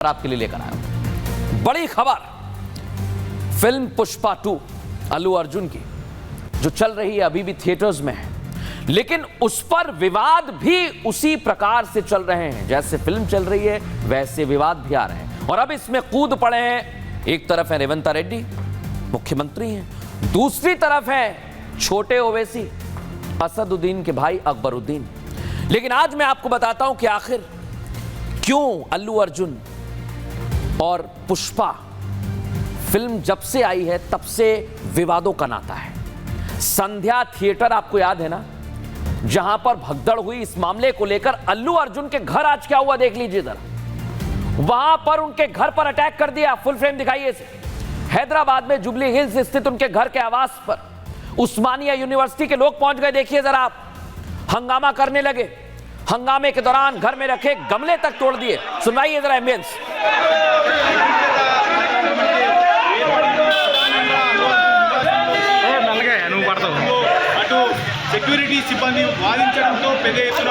आपके लिए लेकर आया हूं बड़ी खबर। फिल्म पुष्पा 2 अल्लू अर्जुन की जो चल रही है अभी भी थिएटर्स में है, लेकिन उस पर विवाद भी उसी प्रकार से चल रहे हैं। जैसे फिल्म चल रही है वैसे विवाद भी आ रहे हैं और अब इसमें कूद पड़े हैं। एक तरफ है रेवंता रेड्डी, मुख्यमंत्री हैं, दूसरी तरफ है छोटे ओवैसी, असदुद्दीन के भाई अकबरुद्दीन। लेकिन आज मैं आपको बताता हूं कि आखिर क्यों अल्लू अर्जुन और पुष्पा फिल्म जब से आई है तब से विवादों का नाता है। संध्या थिएटर आपको याद है ना, जहां पर भगदड़ हुई इस मामले को लेकर। अल्लू अर्जुन के घर आज क्या हुआ देख लीजिए जरा। वहां पर उनके घर पर अटैक कर दिया। फुल फ्रेम दिखाइए इसे। हैदराबाद में जुबली हिल्स स्थित उनके घर के आवास पर उस्मानिया यूनिवर्सिटी के लोग पहुंच गए। देखिए जरा आप, हंगामा करने लगे। हंगामे के दौरान घर में रखे गमले तक तोड़ दिए। सुनवाइए जरा एम्बियंस। సెక్యూరిటీ సిబ్బంది వాదించడంతో పెద్ద ఎత్తున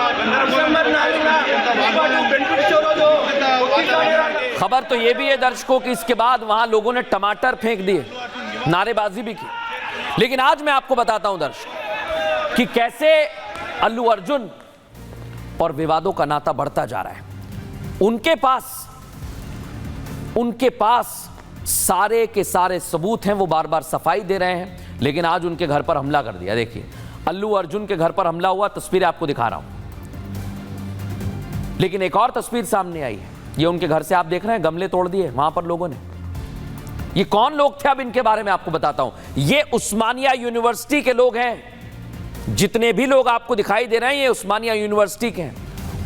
खबर तो यह भी है दर्शकों कि इसके बाद वहां लोगों ने टमाटर फेंक दिए, नारेबाजी भी की। लेकिन आज मैं आपको बताता हूं दर्शक कि कैसे अल्लू अर्जुन और विवादों का नाता बढ़ता जा रहा है। उनके पास सारे के सारे सबूत हैं, वो बार बार सफाई दे रहे हैं। लेकिन आज उनके घर पर हमला कर दिया। देखिए अल्लू अर्जुन के घर पर हमला हुआ, तस्वीरें आपको दिखा रहा हूं। लेकिन एक और तस्वीर सामने आई है, ये उनके घर से आप देख रहे हैं, गमले तोड़ दिए वहां पर लोगों ने। ये कौन लोग थे अब इनके बारे में आपको बताता हूं। ये उस्मानिया यूनिवर्सिटी के लोग हैं। जितने भी लोग आपको दिखाई दे रहे हैं ये उस्मानिया यूनिवर्सिटी के हैं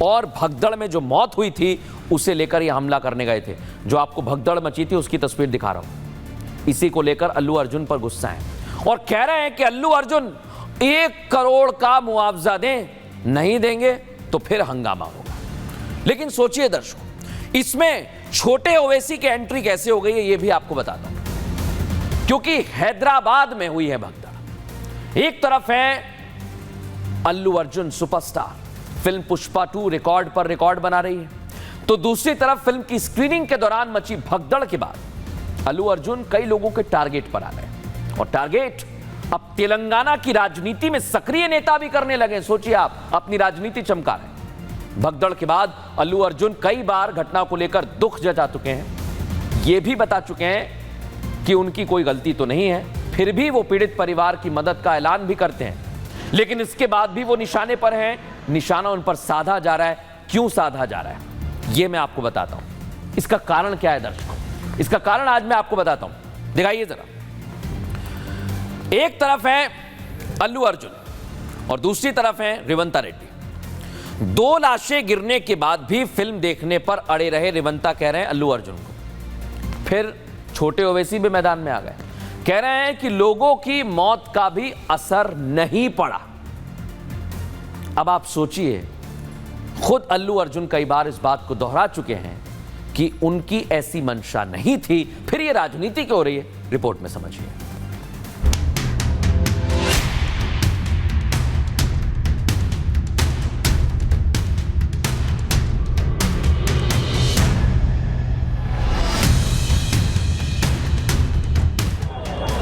और भगदड़ में जो मौत हुई थी उसे लेकर ये हमला करने गए थे। जो आपको भगदड़ मची थी उसकी तस्वीर दिखा रहा हूं। इसी को लेकर अल्लू अर्जुन पर गुस्सा है और कह रहे हैं कि अल्लू अर्जुन 1 करोड़ का मुआवजा दें, नहीं देंगे तो फिर हंगामा होगा। लेकिन सोचिए दर्शकों, इसमें छोटे ओवैसी की एंट्री कैसे हो गई है ये भी आपको बताता हूं। क्योंकि हैदराबाद में हुई है भगदड़। एक तरफ है Allu Arjun superstar, film Pushpa 2 record पर रिकॉर्ड बना रही है, तो दूसरी तरफ फिल्म की स्क्रीनिंग के दौरान मची भगदड़ के बाद अल्लू अर्जुन कई लोगों के टारगेट पर आ गए और टारगेट अब तेलंगाना की राजनीति में सक्रिय नेता भी करने लगे। सोचिए आप, अपनी राजनीति चमका रहे हैं। भगदड़ के बाद अल्लू अर्जुन कई बार घटना को लेकर दुख जता चुके हैं, यह भी बता चुके हैं कि उनकी कोई गलती तो नहीं है, फिर भी वो पीड़ित परिवार की मदद का ऐलान भी करते हैं। लेकिन इसके बाद भी वो निशाने पर हैं, निशाना उन पर साधा जा रहा है। क्यों साधा जा रहा है ये मैं आपको बताता हूं। इसका कारण क्या है दर्शकों, इसका कारण आज मैं आपको बताता हूं। दिखाइए जरा। एक तरफ है अल्लू अर्जुन और दूसरी तरफ है रेवंता रेड्डी। 2 लाशें गिरने के बाद भी फिल्म देखने पर अड़े रहे रेवंता कह रहे हैं अल्लू अर्जुन को। फिर छोटे ओवैसी भी मैदान में आ गए, कह रहे हैं कि लोगों की मौत का भी असर नहीं पड़ा। अब आप सोचिए, खुद अल्लू अर्जुन कई बार इस बात को दोहरा चुके हैं कि उनकी ऐसी मंशा नहीं थी, फिर ये राजनीति क्यों हो रही है, रिपोर्ट में समझिए।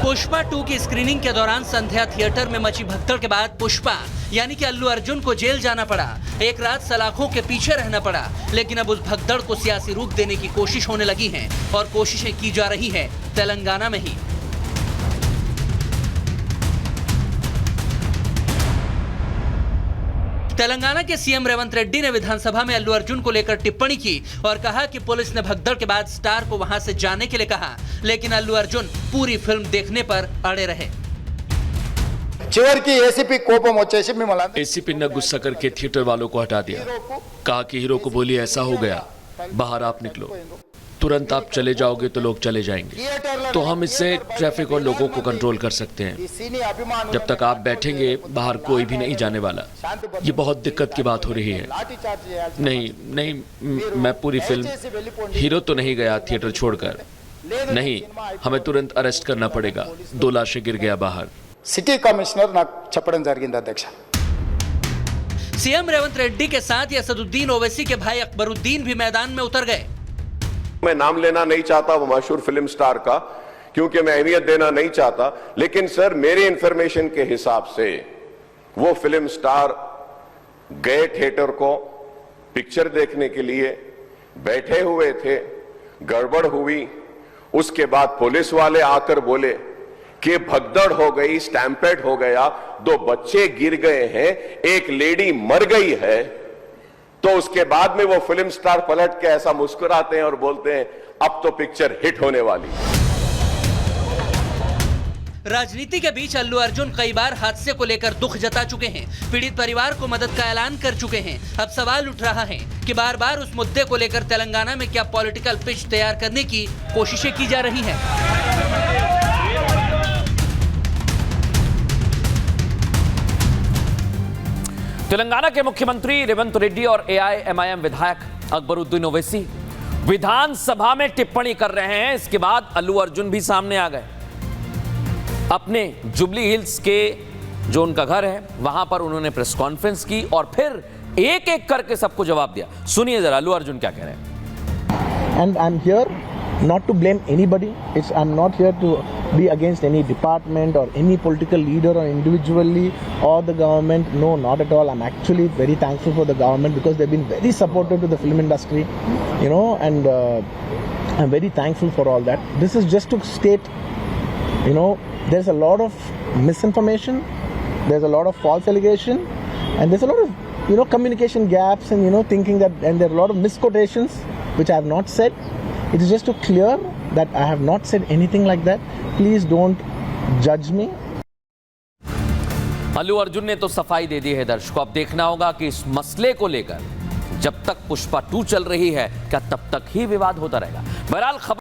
पुष्पा 2 की स्क्रीनिंग के दौरान संध्या थिएटर में मची भगदड़ के बाद पुष्पा यानी कि अल्लू अर्जुन को जेल जाना पड़ा। एक रात सलाखों के पीछे रहना पड़ा। लेकिन अब उस भगदड़ को सियासी रूप देने की कोशिश होने लगी है और कोशिशें की जा रही हैं तेलंगाना में ही। तेलंगाना के सीएम रेवंत रेड्डी ने विधानसभा में अल्लू अर्जुन को लेकर टिप्पणी की और कहा कि पुलिस ने भगदड़ के बाद स्टार को वहां से जाने के लिए कहा, लेकिन अल्लू अर्जुन पूरी फिल्म देखने पर अड़े रहे। చివరికి ఏసీపీ కోపం వచ్చేసి మిమ్మల్ని एसीपी ने गुस्सा करके थिएटर वालों को हटा दिया। कहा कि हीरो को बोलिए ऐसा हो गया, बाहर आप निकलो, तुरंत आप चले जाओगे तो लोग चले जाएंगे। तो हम इससे ट्रैफिक और लोगों को कंट्रोल कर सकते हैं। जब तक आप बैठेंगे बाहर कोई भी नहीं जाने वाला। ये बहुत दिक्कत की बात हो रही है। नहीं, मैं पूरी फिल्म, हीरो तो नहीं गया थिएटर छोड़कर, नहीं, हमें तुरंत अरेस्ट करना पड़ेगा। 2 लाशें गिर गया बाहर। సిటీ కమిషనర్ నాకు చెప్పడం జరిగింది అధ్యక్ష। सीएम रेवंत रेड्डी के साथ असदुद्दीन ओवैसी के भाई अकबरुद्दीन भी मैदान में उतर गए। मैं नाम लेना नहीं चाहता वो मशहूर फिल्म स्टार का, क्योंकि मैं अहमियत देना नहीं चाहता, लेकिन सर मेरे इंफॉर्मेशन के हिसाब से वो फिल्म स्टार गए थिएटर को पिक्चर देखने के लिए, बैठे हुए थे, गड़बड़ हुई, उसके बाद पुलिस वाले आकर बोले कि भगदड़ हो गई, स्टैम्पेड हो गया, 2 बच्चे गिर गए हैं, एक लेडी मर गई है। तो उसके बाद में वो फिल्म स्टार पलट के ऐसा मुस्कुराते हैं और बोलते हैं अब तो पिक्चर हिट होने वाली है। राजनीति के बीच अल्लू अर्जुन कई बार हादसे को लेकर दुख जता चुके हैं, पीड़ित परिवार को मदद का ऐलान कर चुके हैं। अब सवाल उठ रहा है कि बार बार उस मुद्दे को लेकर तेलंगाना में क्या पॉलिटिकल पिच तैयार करने की कोशिशें की जा रही हैं। तेलंगाना के मुख्यमंत्री रेवंत रेड्डी और एआईएमआईएम विधायक अकबरुद्दीन ओवैसी विधानसभा में टिप्पणी कर रहे हैं। इसके बाद अल्लू अर्जुन भी सामने आ गए। अपने जुबली हिल्स के जो उनका घर है वहां पर उन्होंने प्रेस कॉन्फ्रेंस की और फिर एक एक करके सबको जवाब दिया। सुनिए जरा अल्लू अर्जुन क्या कह रहे हैं। And I'm here not to blame anybody. I'm not here to be against any department or any political leader or individually or the government. No, not at all. I'm actually very thankful for the government because they've been very supportive to the film industry, and I'm very thankful for all that. This is just to state, there's a lot of misinformation, there's a lot of false allegation, and there's a lot of, communication gaps and, thinking that, and there are a lot of misquotations which I have not said. It is just to clear that I have not said anything like that. Please don't judge me. Allu Arjun ने तो सफाई दे दी है दर्शकों। अब देखना होगा कि इस मसले को लेकर जब तक पुष्पा 2 चल रही है क्या तब तक ही विवाद होता रहेगा। बहरहाल खबर